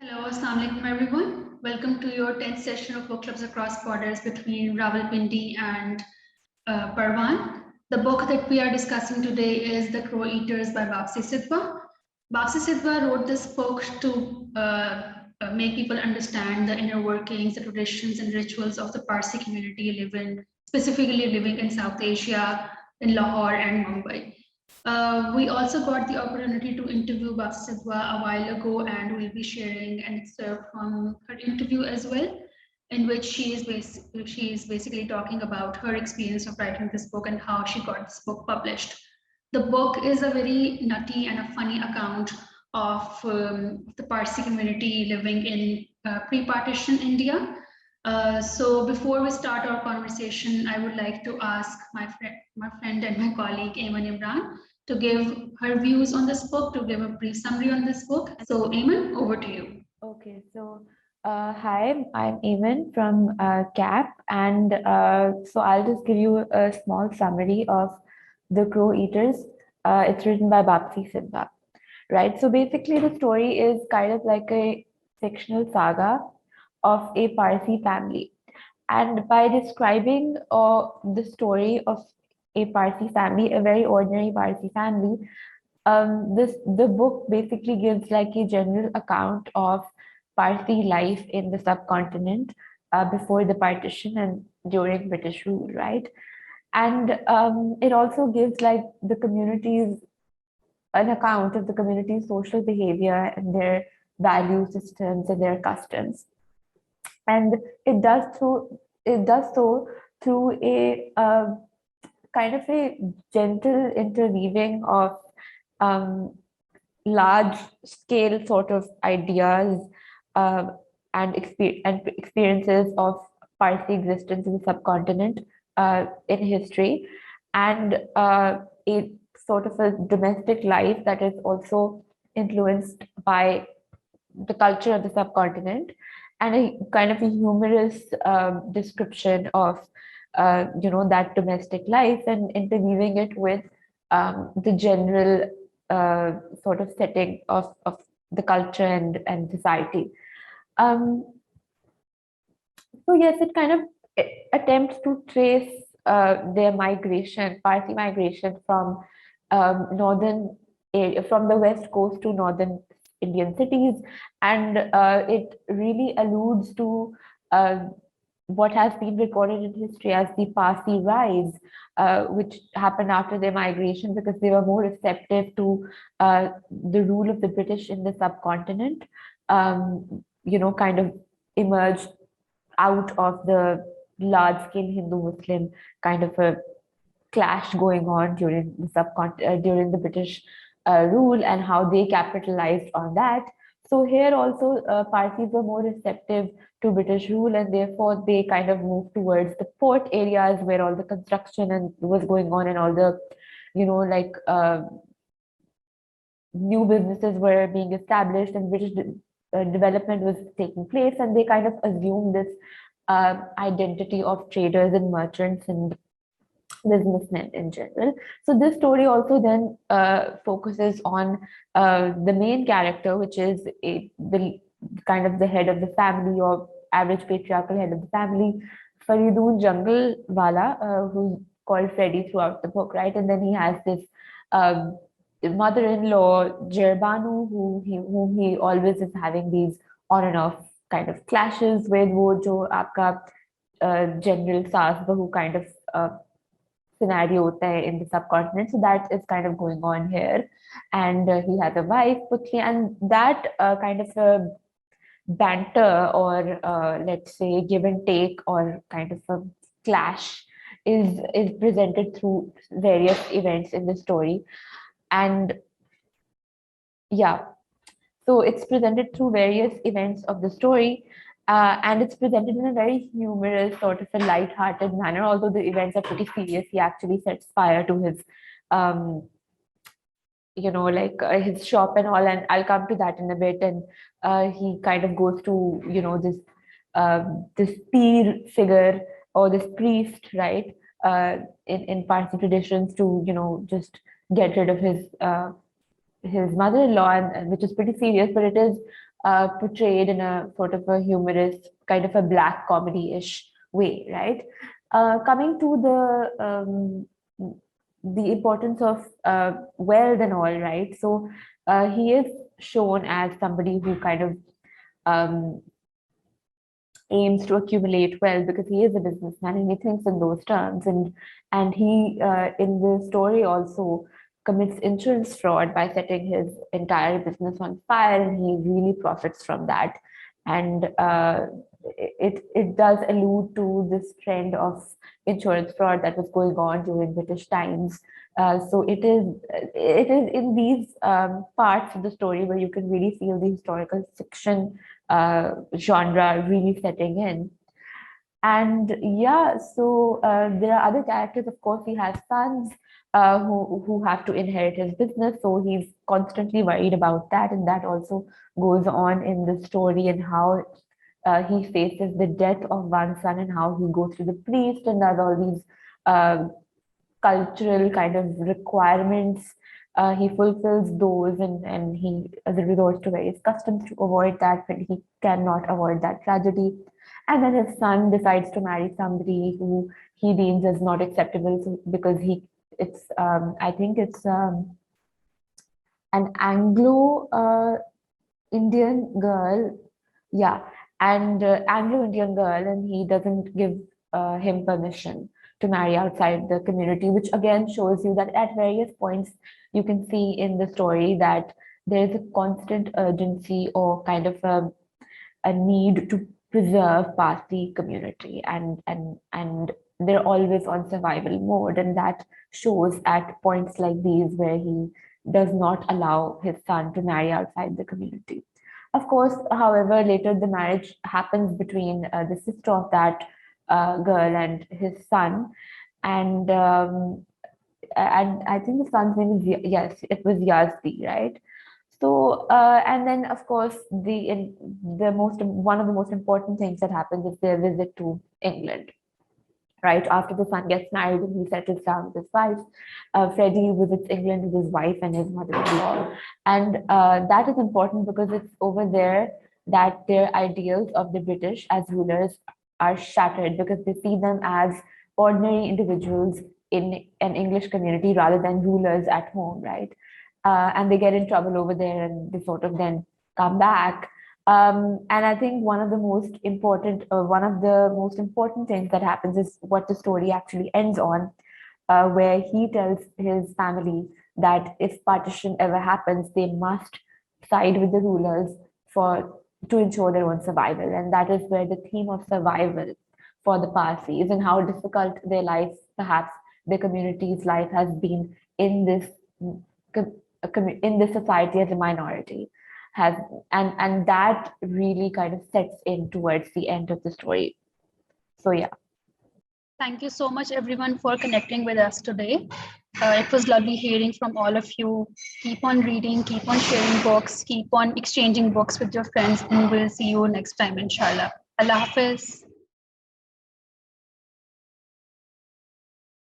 Hello, Assalamu alaikum everyone. Welcome to your 10th session of Book Clubs Across Borders between Rawalpindi and Parwan. The book that we are discussing today is The Crow Eaters by Bapsi Sidhwa. Bapsi Sidhwa wrote this book to make people understand the inner workings, the traditions and rituals of the Parsi community specifically living in South Asia, in Lahore and Mumbai. We also got the opportunity to interview Bapsi Sidhwa a while ago, and we'll be sharing an excerpt from her interview as well, in which she is basically talking about her experience of writing this book and how she got this book published. The book is a very nutty and a funny account of the Parsi community living in pre-partition India. So before we start our conversation, I would like to ask my friend and my colleague Ayman Imran to give her views on this book, to give a brief summary on this book. So Ayman, over to you. Okay, so hi, I'm Eamon from CAP, and so I'll just give you a small summary of The Crow Eaters. It's written by Bapsi Sidhwa, right? So basically, the story is kind of like a fictional saga of a Parsi family. And by describing the story of a Parsi family, a very ordinary Parsi family, the book basically gives like a general account of Parsi life in the subcontinent before the partition and during British rule, right? And it also gives like the communities an account of the community's social behavior and their value systems and their customs. And it does so through a kind of a gentle interweaving of large scale sort of ideas uh, and experiences of Parsi existence in the subcontinent in history, and a sort of a domestic life that is also influenced by the culture of the subcontinent, and a kind of a humorous description of that domestic life and interweaving it with the general sort of setting of the culture and society. Um, so yes, it kind of attempts to trace their migration, Parsi migration from northern area, from the west coast to northern Indian cities, and it really alludes to what has been recorded in history as the Parsi rise, which happened after their migration because they were more receptive to the rule of the British in the subcontinent. Kind of emerged out of the large-scale Hindu-Muslim kind of a clash going on during the British rule, and how they capitalized on that. So here also Parsis were more receptive to British rule, and therefore they kind of moved towards the port areas where all the construction and was going on, and all the new businesses were being established, and British development was taking place, and they kind of assumed this identity of traders and merchants and businessmen in general. So this story also then focuses on the main character, which is the kind of the head of the family, or average patriarchal head of the family, Faridoon Jungle Wala, who's called Freddy throughout the book, right? And then he has this mother-in-law, Jerbanu, whom he always is having these on and off kind of clashes with, wo jo aapka general saas bahu kind of scenario hota hai in the subcontinent. So that is kind of going on here. And he has a wife, Putli, and that kind of a banter, or let's say give and take, or kind of a clash is presented through various events in the story. And yeah, so it's presented through various events of the story, and it's presented in a very humorous, sort of a light-hearted manner. Although the events are pretty serious, he actually sets fire to his, his shop and all. And I'll come to that in a bit. And he kind of goes to, this peer figure, or this priest, right, in Parsi traditions, to just get rid of his mother-in-law, and which is pretty serious, but it is portrayed in a sort of a humorous, kind of a black comedy-ish way, right? Coming to the importance of wealth and all, right? So he is shown as somebody who kind of um, aims to accumulate wealth because he is a businessman and he thinks in those terms. And he in the story also commits insurance fraud by setting his entire business on fire, and he really profits from that. And it does allude to this trend of insurance fraud that was going on during British times. So it is in these parts of the story where you can really feel the historical fiction genre really setting in. And yeah, so there are other characters. Of course, he has sons who have to inherit his business, so he's constantly worried about that, and that also goes on in the story and how he faces the death of one son and how he goes to the priest and does all these uh, cultural kind of requirements. He fulfills those, and he resorts to various customs to avoid that, but he cannot avoid that tragedy. And then his son decides to marry somebody who he deems as not acceptable, because I think it's an Anglo Indian girl, yeah, and Anglo Indian girl, and he doesn't give him permission to marry outside the community, which again shows you that at various points you can see in the story that there is a constant urgency or kind of a need to preserve Parsi community, and they're always on survival mode, and that shows at points like these where he does not allow his son to marry outside the community. Of course, however, later the marriage happens between the sister of that girl and his son, and and I think the son's name is yes, it was Yazdi, right? So and then of course the most one of the most important things that happens is their visit to England. Right after the son gets married and he settles down with his wife, Freddie visits England with his wife and his mother-in-law, and that is important because it's over there that their ideals of the British as rulers are shattered, because they see them as ordinary individuals in an English community rather than rulers at home, right? And they get in trouble over there, and they sort of then come back. And I think one of the most important things that happens is what the story actually ends on, where he tells his family that if partition ever happens, they must side with the rulers for to ensure their own survival. And that is where the theme of survival for the Parsis and how difficult their life, perhaps their community's life, has been in this in this society as a minority has, and that really kind of sets in towards the end of the story. So yeah. Thank you so much, everyone, for connecting with us today. It was lovely hearing from all of you. Keep on reading, keep on sharing books, keep on exchanging books with your friends, and we'll see you next time, inshallah. Allah Hafiz.